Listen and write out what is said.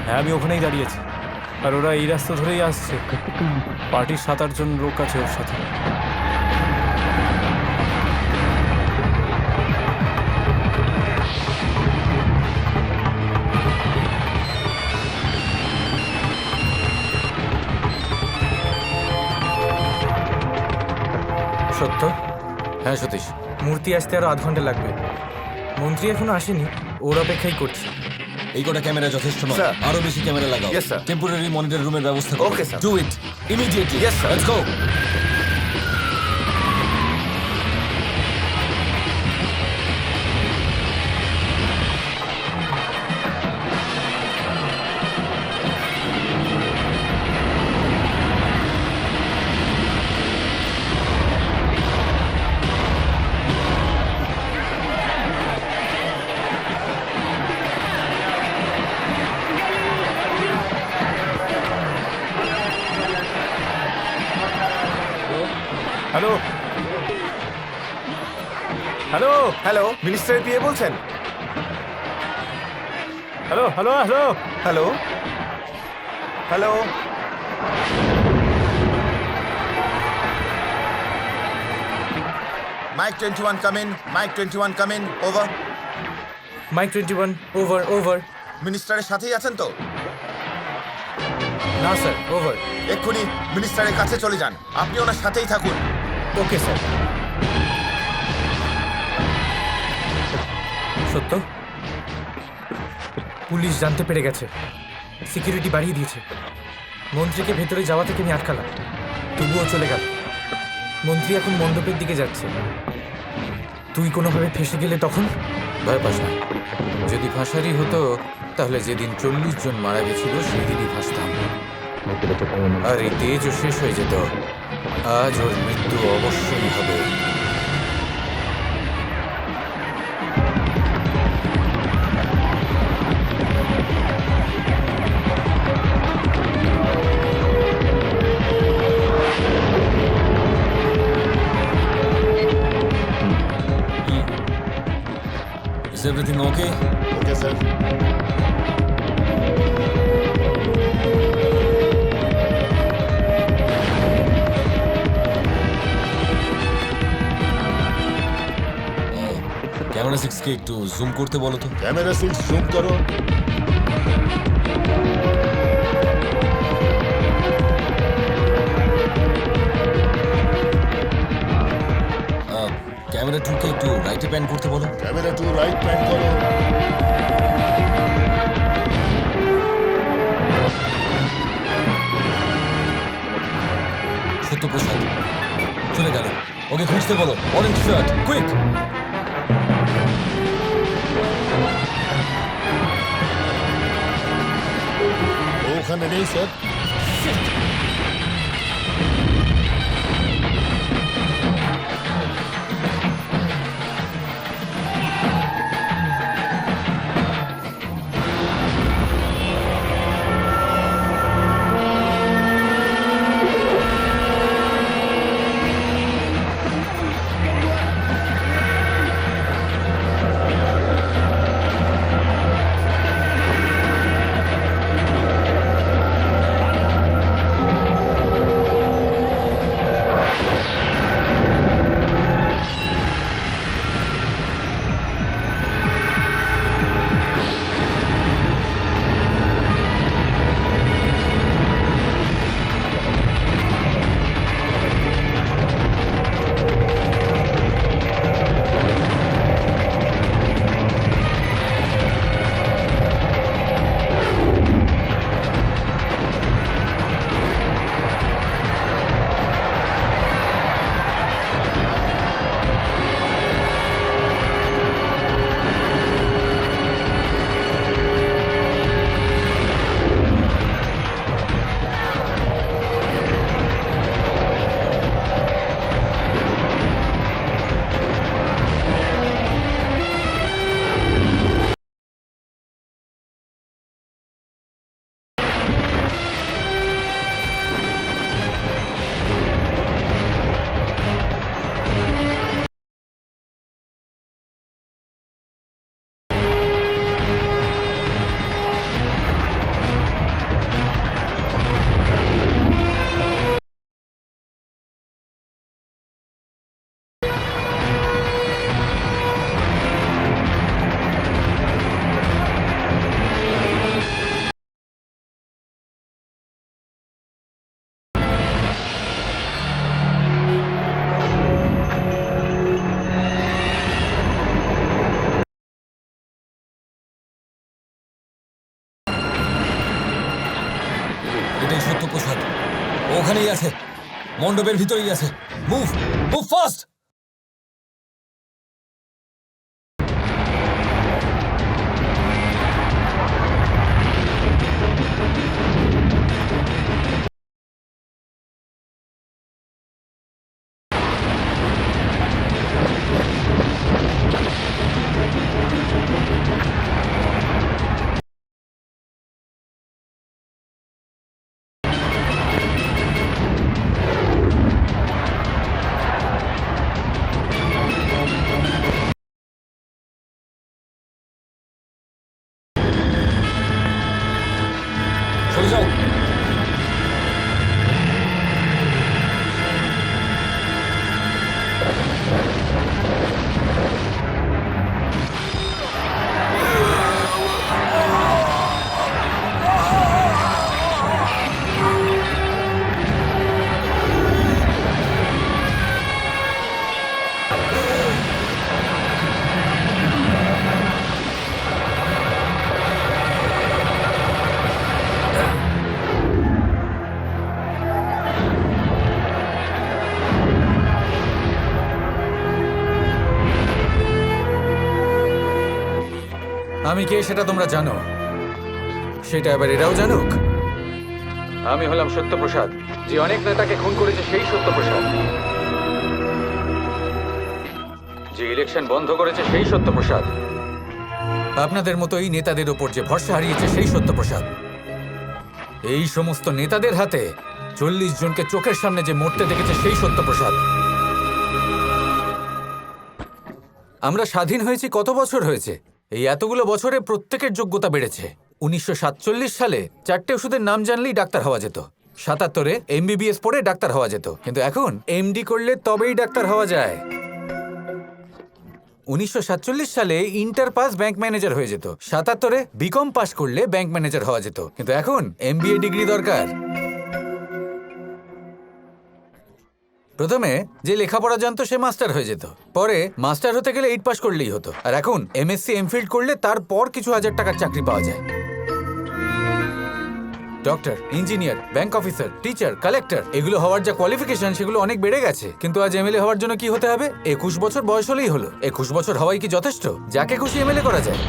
হ্যাঁ, আমি ওখানেই দাঁড়িয়েছি। আর ওরা এই রাস্তা ধরেই আসছে। পার্টির 7-8 জন লোক আছে ওর সাথে। সত্য? হ্যাঁ সতীশ, মূর্তি আসতে আরো 8 ঘন্টা লাগবে। মন্ত্রী এখনো আসেনি, ওর অপেক্ষাই করছি। এই কটা ক্যামেরা যথেষ্ট নয়, স্যার। আরো বেশি ক্যামেরা লাগাও। Yes, sir. টেম্পোরারি মনিটর রুমের ব্যবস্থা করো। Okay, sir. Do it immediately. Yes, sir. Let's go. Hello hello hello, মিনিস্টারের পিএ বলছেন? Hello hello hello hello hello mike 21 come in, mike 21 come in, over. Mike 21, over over. মিনিস্টারের সাথেই আছেন তো? না স্যার, ওভার। এক্ষুনি মিনিস্টারের কাছে চলে যান, আপনি ওনার সাথেই থাকুন। Okay sir. সত্য, পুলিশ জানতে পেরে গেছে, সিকিউরিটি বাড়িয়ে দিয়েছে। মন্ত্রীকে ভেতরে যাওয়া থেকে আমি আটকালাম, তবুও চলে গেল। মন্ত্রী এখন মণ্ডপের দিকে যাচ্ছে। তুই কোনোভাবে ফেসে গেলে তখন? ভয় পাস না, যদি ফাঁসারই হতো তাহলে যেদিন 40 জন মারা গেছিল সেই দিনই ফাঁসতাম। আর এই তেজও শেষ হয়ে যেত। আজ ওর মৃত্যু অবশ্যই হবে। Is everything okay? Okay sir. Camera 6 কে একটু জুম করতে বলো তো। ক্যামেরা 6 জুম করো। ক্যামেরা 2 কে একটু রাইটে প্যান করতে বলো। ক্যামেরা 2 রাইট প্যান করো। সত্যপ্রসাদ চলে গেল, ওকে খুঁজতে বলো। Orange shirt, quick. ওখানে নেই স্যার। প্রসাদ ও ওখানেই আছে, মণ্ডপের ভিতরেই আছে। Move move fast. চলে যাও। আমি কে সেটা তোমরা জানো, সেটা এবার এরাও জানুক। আমি হলাম সত্যপ্রসাদ, যে অনেক নেতাকে খুন করেছে সেই সত্যপ্রসাদ, যে ইলেকশন বন্ধ করেছে সেই সত্যপ্রসাদ, আপনাদের মতো এই নেতাদের ওপর যে ভরসা হারিয়েছে সেই সত্যপ্রসাদ, এই সমস্ত নেতাদের হাতে 40 জনকে চোখের সামনে যে মরতে দেখেছে সেই সত্যপ্রসাদ। আমরা স্বাধীন হয়েছি কত বছর হয়েছে? এই এতগুলো বছরে প্রত্যেকের যোগ্যতা বেড়েছে। 1947 সালে 4টে ওষুধের নাম জানলেই ডাক্তার হওয়া যেত। 77-এ MBBS পড়ে ডাক্তার হওয়া যেত, কিন্তু এখন MD করলে তবেই ডাক্তার হওয়া যায়। 1947 সালে ইন্টার পাস ব্যাংক ম্যানেজার হয়ে যেত। 77-এ বিকম পাস করলে ব্যাংক ম্যানেজার হওয়া যেত, কিন্তু এখন MBA ডিগ্রি দরকার। প্রথমে যে লেখাপড়া জানতো সে মাস্টার হয়ে যেত, পরে মাস্টার হতে গেলে 8 পাস করলেই হতো, আর এখন MSc MPhil করলে তারপর কিছু হাজার টাকার চাকরি পাওয়া যায়। Doctor, engineer, bank officer, teacher, collector, এগুলো হওয়ার যা কোয়ালিফিকেশন সেগুলো অনেক বেড়ে গেছে, কিন্তু আজ MLA হওয়ার জন্য কি হতে হবে? 21 বছর বয়স হলেই হলো। 21 বছর হওয়াই কি যথেষ্ট? যাকে খুশি MLA করা যায়।